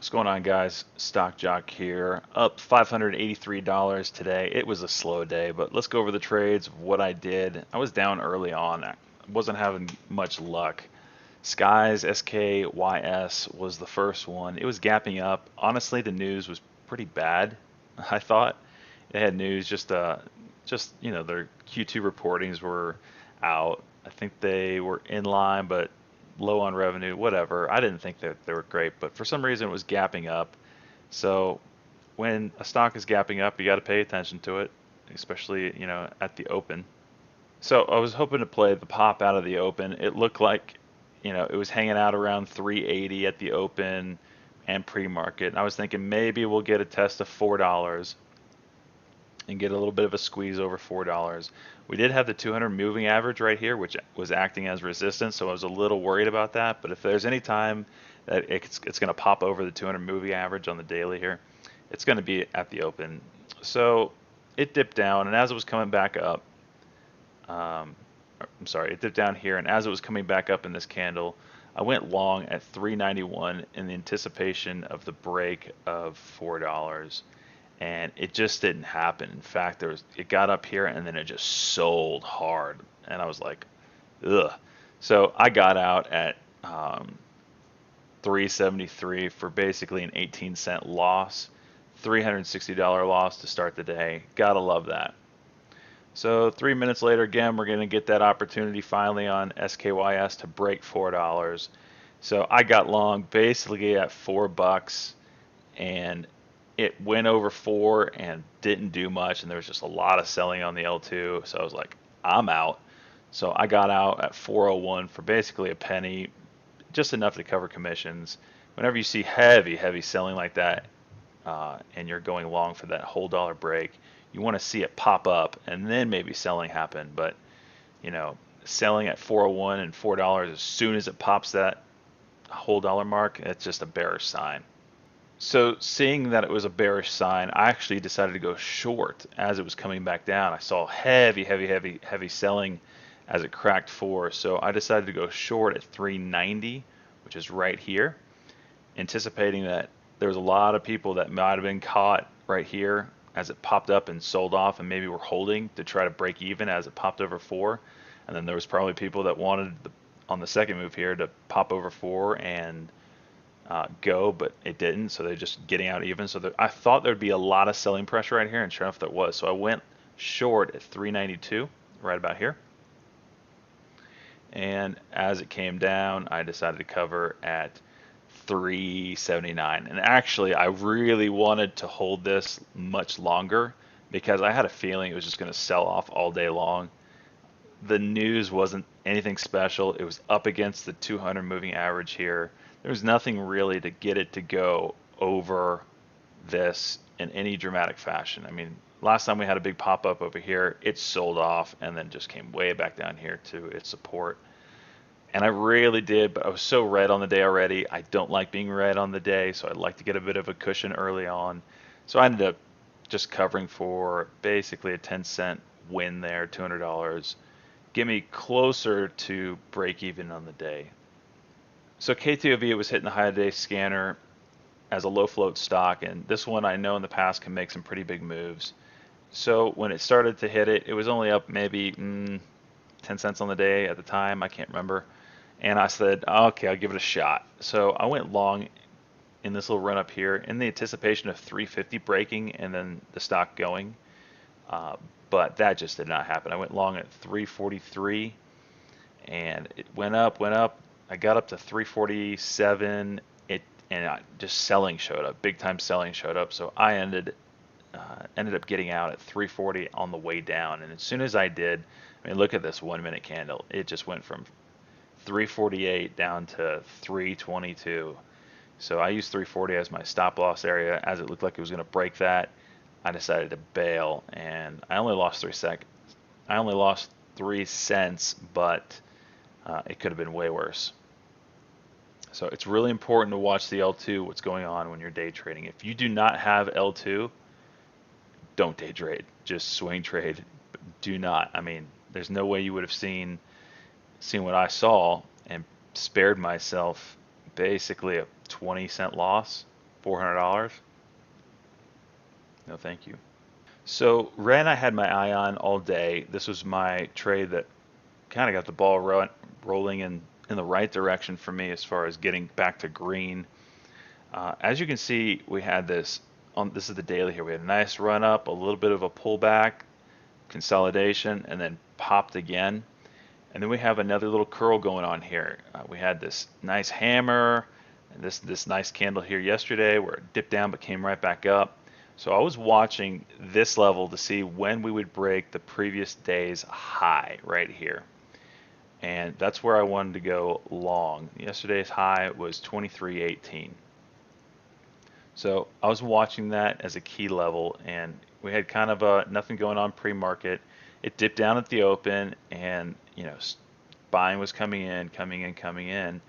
What's going on, guys? Stock Jock here. Up $583 today. It was a slow day, but let's go over the trades of what I did. I was down early on. I wasn't having much luck. Skies SKYS was the first one. It was gapping up. Honestly, the news was pretty bad. I thought they had news just their Q2 reportings were out. I think they were in line, but low on revenue, whatever. I didn't think that they were great, but for some reason it was gapping up. So when a stock is gapping up, you got to pay attention to it, especially, at the open. So I was hoping to play the pop out of the open. It looked like, it was hanging out around 380 at the open and pre-market. And I was thinking maybe we'll get a test of $4 and get a little bit of a squeeze over $4. We did have the 200 moving average right here, which was acting as resistance, so I was a little worried about that. But if there's any time that it's going to pop over the 200 moving average on the daily here, it's going to be at the open. So it dipped down, and as it was coming back up, I'm sorry, it dipped down here, and as it was coming back up in this candle, I went long at 391 in the anticipation of the break of $4, and it just didn't happen. In fact, it got up here and then it just sold hard, and I was like, ugh. So I got out at 373 for basically an 18-cent loss, $360 loss to start the day. Gotta love that. So 3 minutes later, again, we're gonna get that opportunity finally on SKYS to break $4. So I got long basically at $4, and it went over 4 and didn't do much, and there was just a lot of selling on the L2, so I was like, I'm out. So I got out at 401 for basically a penny, just enough to cover commissions. Whenever you see heavy selling like that, and you're going long for that whole dollar break, you want to see it pop up and then maybe selling happen. But selling at 401 and $4 as soon as it pops that whole dollar mark, it's just a bearish sign. So seeing that it was a bearish sign, I actually decided to go short as it was coming back down. I saw heavy selling as it cracked 4. So I decided to go short at 390, which is right here, anticipating that there was a lot of people that might have been caught right here as it popped up and sold off and maybe were holding to try to break even as it popped over 4. And then there was probably people that wanted on the second move here to pop over 4 and go, but it didn't, so they're just getting out even. So I thought there'd be a lot of selling pressure right here, and sure enough there was. So I went short at 392, right about here. And as it came down, I decided to cover at 379. And actually, I really wanted to hold this much longer because I had a feeling it was just going to sell off all day long. The news wasn't anything special. It was up against the 200 moving average here. There was nothing really to get it to go over this in any dramatic fashion. I mean, last time we had a big pop up over here, it sold off and then just came way back down here to its support. And I really did, but I was so red on the day already. I don't like being red on the day, so I'd like to get a bit of a cushion early on. So I ended up just covering for basically a 10-cent win there, $200. Get me closer to break even on the day. So KTOV was hitting the high day scanner as a low float stock, and this one I know in the past can make some pretty big moves. So when it started to hit it, it was only up maybe 10 cents on the day at the time, I can't remember. And I said, okay, I'll give it a shot. So I went long in this little run up here in the anticipation of 350 breaking and then the stock going. But that just did not happen. I went long at 343 and it went up. I got up to 347. Just selling showed up, big time selling showed up. So I ended up getting out at 340 on the way down. And as soon as I did, I mean, look at this 1 minute candle. It just went from 348 down to 322. So I used 340 as my stop loss area. As it looked like it was going to break that, I decided to bail, and I only lost 3 seconds. I only lost 3 cents, but it could have been way worse. So it's really important to watch the L2, what's going on when you're day trading. If you do not have L2, don't day trade. Just swing trade. Do not. I mean, there's no way you would have seen what I saw and spared myself basically a 20-cent loss $400? No, thank you. So Ren, I had my eye on all day. This was my trade that kind of got the ball rolling in the right direction for me as far as getting back to green. As you can see, we had this on. This is the daily here. We had a nice run up, a little bit of a pullback, consolidation, and then popped again. And then we have another little curl going on here. We had this nice hammer, and this nice candle here yesterday where it dipped down but came right back up. So I was watching this level to see when we would break the previous day's high right here. And that's where I wanted to go long. Yesterday's high was 23.18. So I was watching that as a key level, and we had kind of nothing going on pre-market. It dipped down at the open, and buying was coming in, coming in, coming in,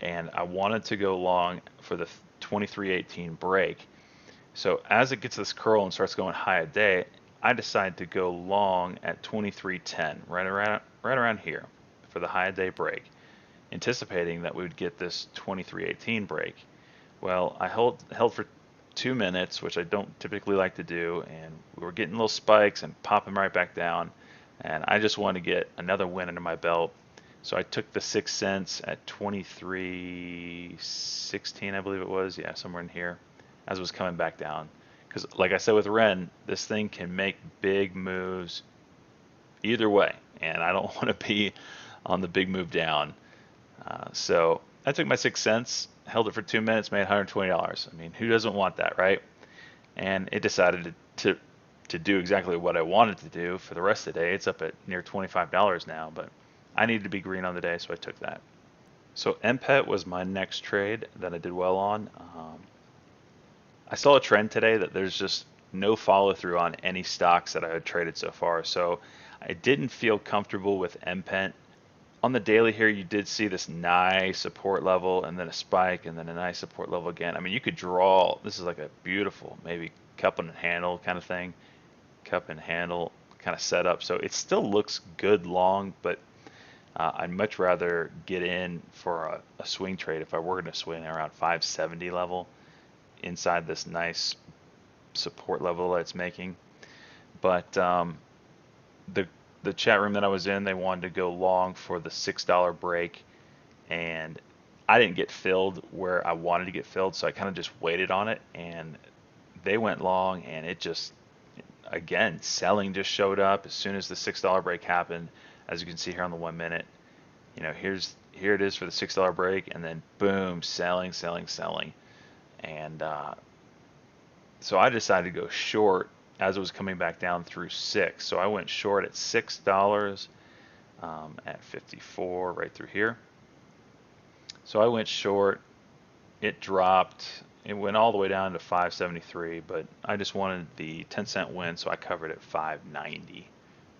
and I wanted to go long for the 23.18 break. So as it gets this curl and starts going high a day, I decided to go long at 23.10, right around here for the high a day break, anticipating that we would get this 23.18 break. Well, I held for 2 minutes, which I don't typically like to do, and we were getting little spikes and popping right back down, and I just wanted to get another win under my belt. So I took the 6 cents at 23.16, I believe it was, yeah, somewhere in here, as it was coming back down. Because like I said with Ren, this thing can make big moves either way, and I don't want to be on the big move down. So I took my 6 cents, held it for 2 minutes, made $120. I mean, who doesn't want that, right? And it decided to do exactly what I wanted to do for the rest of the day. It's up at near $25 now, but I needed to be green on the day, so I took that. So MPET was my next trade that I did well on. I saw a trend today that there's just no follow through on any stocks that I had traded so far, so I didn't feel comfortable with MPET. On the daily here, you did see this nice support level and then a spike and then a nice support level again. I mean, you could draw, this is like a beautiful, maybe cup and handle kind of thing, cup and handle kind of setup. So it still looks good long, but I'd much rather get in for a swing trade if I were going to swing around 570 level inside this nice support level that it's making. But the chat room that I was in, they wanted to go long for the $6 break, and I didn't get filled where I wanted to get filled, so I kind of just waited on it, and they went long, and it just, again, selling just showed up as soon as the $6 break happened. As you can see here on the 1 minute, here it is for the $6 break, and then boom, selling, and so I decided to go short as it was coming back down through 6. So I went short at $6 at 54 right through here. So I went short. It dropped. It went all the way down to 573, but I just wanted the 10-cent win, so I covered at 590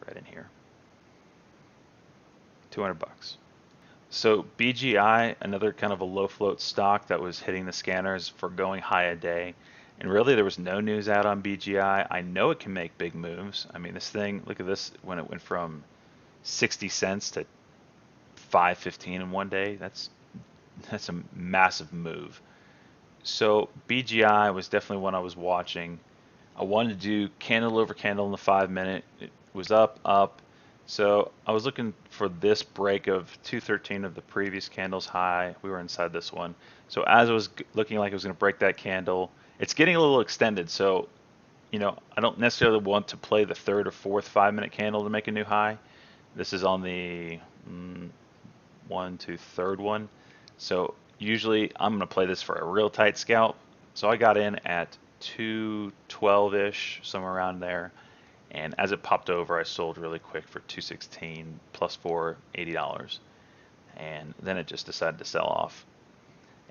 right in here. 200 bucks. So BGI, another kind of a low float stock that was hitting the scanners for going high a day. And really, there was no news out on BGI. I know it can make big moves. I mean, this thing, look at this, when it went from 60 cents to 5.15 in one day, that's a massive move. So BGI was definitely one I was watching. I wanted to do candle over candle in the 5 minute. It was up. So I was looking for this break of 213 of the previous candle's high. We were inside this one. So as it was looking like it was going to break that candle, it's getting a little extended, so I don't necessarily want to play the third or fourth 5 minute candle to make a new high. This is on the third one. So usually I'm going to play this for a real tight scalp. So I got in at 212-ish, somewhere around there. And as it popped over, I sold really quick for 216 plus 4, $80. And then it just decided to sell off.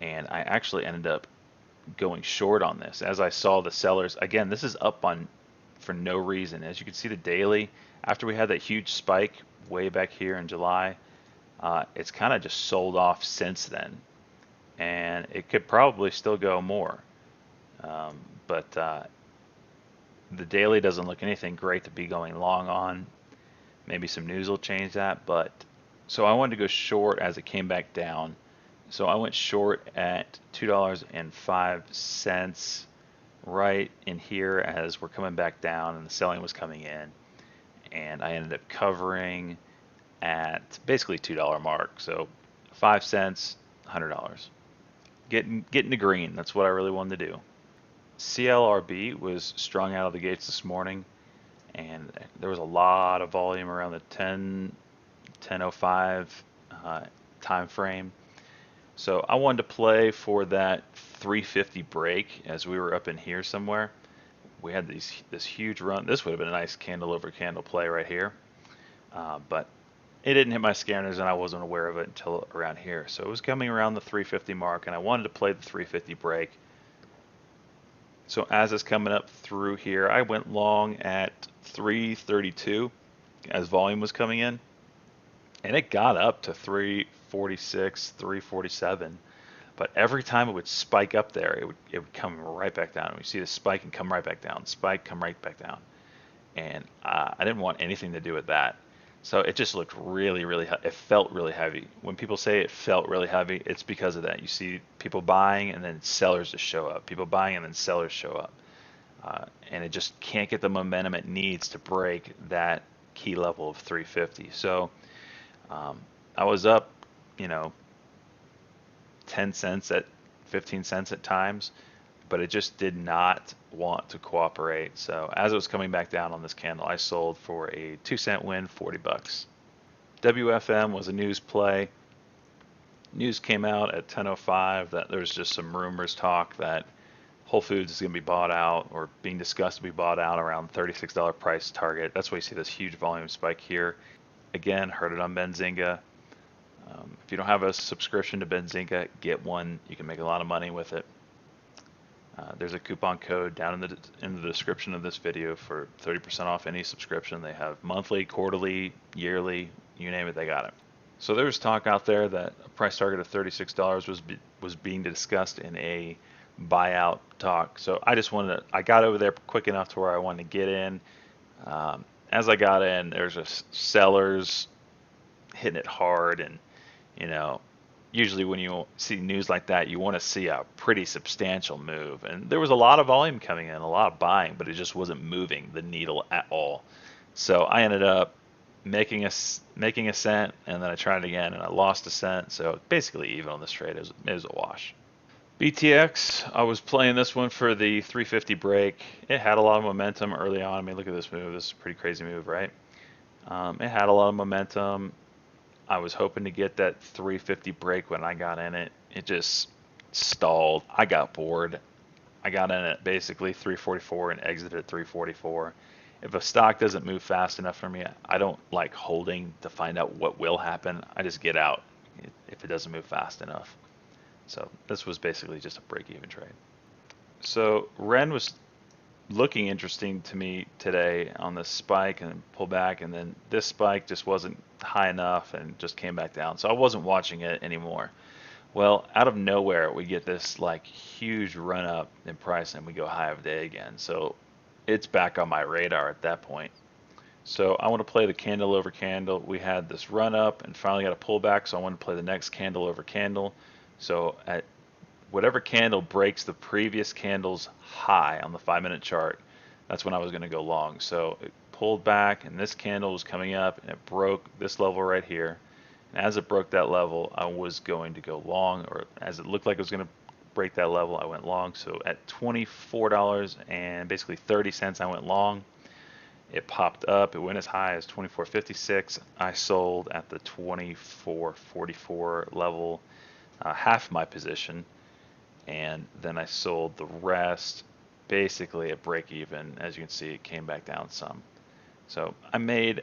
And I actually ended up going short on this as I saw the sellers. Again, this is up on for no reason. As you can see, the daily, after we had that huge spike way back here in July, it's kind of just sold off since then, and it could probably still go more, but the daily doesn't look anything great to be going long on. Maybe some news will change that, but so I wanted to go short as it came back down. So I went short at $2.05 right in here as we're coming back down and the selling was coming in. And I ended up covering at basically $2 mark. So 5 cents, $100. Getting the green. That's what I really wanted to do. CLRB was strung out of the gates this morning, and there was a lot of volume around the 10:05 time frame. So I wanted to play for that 350 break as we were up in here somewhere. We had this huge run. This would have been a nice candle over candle play right here, but it didn't hit my scanners and I wasn't aware of it until around here. So it was coming around the 350 mark, and I wanted to play the 350 break. So as it's coming up through here, I went long at 332 as volume was coming in, and it got up to 346, 347. But every time it would spike up there, it would come right back down. We see the spike and come right back down, spike, come right back down, and I didn't want anything to do with that. So it just looked really, really, it felt really heavy. When people say it felt really heavy, it's because of that. You see people buying and then sellers just show up. People buying and then sellers show up. And it just can't get the momentum it needs to break that key level of 350. So I was up, you know, 10 cents at 15 cents at times, but it just did not want to cooperate. So as it was coming back down on this candle, I sold for a 2-cent win, 40 bucks. WFM was a news play. News came out at 10:05 that there's just some rumors talk that Whole Foods is going to be bought out or being discussed to be bought out around $36 price target. That's why you see this huge volume spike here. Again, heard it on Benzinga. If you don't have a subscription to Benzinga, get one. You can make a lot of money with it. There's a coupon code down in the description of this video for 30% off any subscription. They have monthly, quarterly, yearly, you name it, they got it. So there's talk out there that a price target of $36 was being discussed in a buyout talk. So I got over there quick enough to where I wanted to get in. As I got in, there's just sellers hitting it hard, and you know, usually when you see news like that, you want to see a pretty substantial move. And there was a lot of volume coming in, a lot of buying, but it just wasn't moving the needle at all. So I ended up making a cent, and then I tried it again, and I lost a cent. So basically even on this trade, it was a wash. BTX, I was playing this one for the 350 break. It had a lot of momentum early on. I mean, look at this move. This is a pretty crazy move, right? It had a lot of momentum. I was hoping to get that 350 break when I got in it. It just stalled. I got bored. I got in at basically 344 and exited at 344. If a stock doesn't move fast enough for me, I don't like holding to find out what will happen. I just get out if it doesn't move fast enough. So this was basically just a break-even trade. So Ren was looking interesting to me today on this spike and pull back, and then this spike just wasn't high enough and just came back down. So I wasn't watching it anymore. Well, out of nowhere, we get this like huge run up in price and we go high of the day again. So it's back on my radar at that point. So I want to play the candle over candle. We had this run up and finally got a pullback, so I want to play the next candle over candle. So at whatever candle breaks the previous candle's high on the 5-minute chart, that's when I was going to go long. So it pulled back and this candle was coming up and it broke this level right here. And as it broke that level, I was going to go long, or as it looked like it was going to break that level, I went long. So at $24 and basically 30 cents, I went long. It popped up. It went as high as 24.56. I sold at the 24.44 level, half my position, and then I sold the rest basically at break even. As you can see, it came back down some. So I made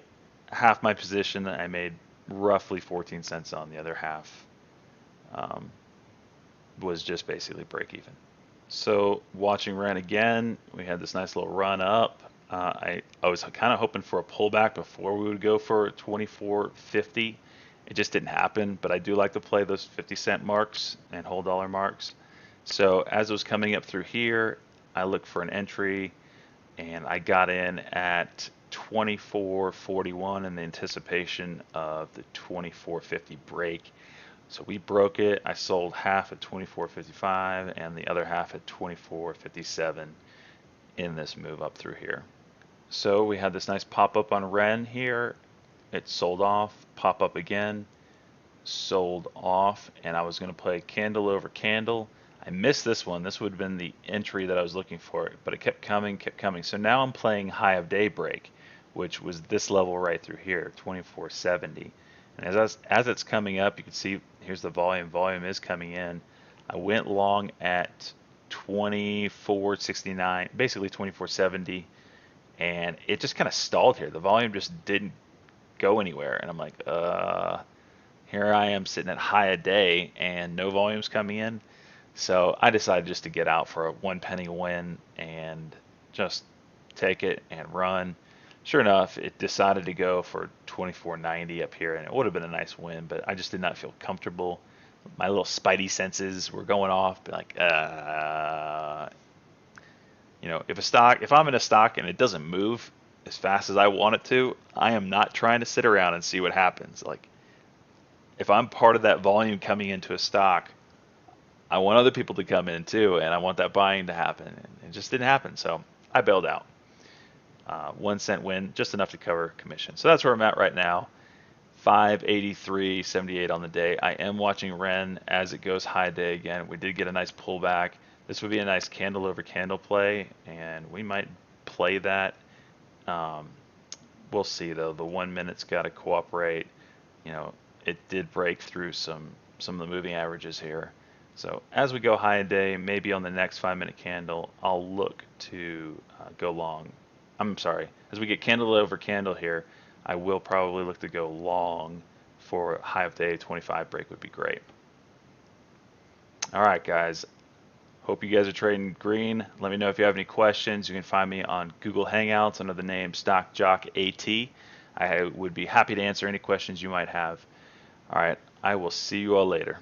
half my position. I made roughly 14 cents on the other half. Was just basically break even. So watching Ren again, we had this nice little run up. I was kind of hoping for a pullback before we would go for 24.50. It just didn't happen, but I do like to play those 50-cent marks and whole dollar marks. So as it was coming up through here, I looked for an entry, and I got in at 24.41 in the anticipation of the 24.50 break. So we broke it. I sold half at 24.55 and the other half at 24.57 in this move up through here. So we had this nice pop up on Ren here. It sold off, pop up again, sold off, and I was going to play candle over candle. I missed this one. This would have been the entry that I was looking for, but it kept coming, kept coming. So now I'm playing high of daybreak, which was this level right through here, 24.70. And as it's coming up, you can see here's the volume. Volume is coming in. I went long at 24.69, basically 24.70, and it just kind of stalled here. The volume just didn't go anywhere, and I'm like, here I am sitting at high a day and no volumes coming in. So I decided just to get out for a 1 penny win and just take it and run. Sure enough, it decided to go for 24.90 up here, and it would have been a nice win, but I just did not feel comfortable. My little spidey senses were going off, like, if I'm in a stock and it doesn't move as fast as I want it to, I am not trying to sit around and see what happens. Like, if I'm part of that volume coming into a stock, I want other people to come in too, and I want that buying to happen. And it just didn't happen, so I bailed out. 1 cent win, just enough to cover commission. So that's where I'm at right now. 583.78 on the day. I am watching Ren as it goes high day again. We did get a nice pullback. This would be a nice candle over candle play, and we might play that. We'll see though. The 1 minute's got to cooperate. It did break through some of the moving averages here. So as we go high a day, maybe on the next 5 minute candle, I'll look to go long. I'm sorry, as we get candle over candle here, I will probably look to go long for high of day 25 break would be great. All right, guys. Hope you guys are trading green. Let me know if you have any questions. You can find me on Google Hangouts under the name Stock Jock AT. I would be happy to answer any questions you might have. All right, I will see you all later.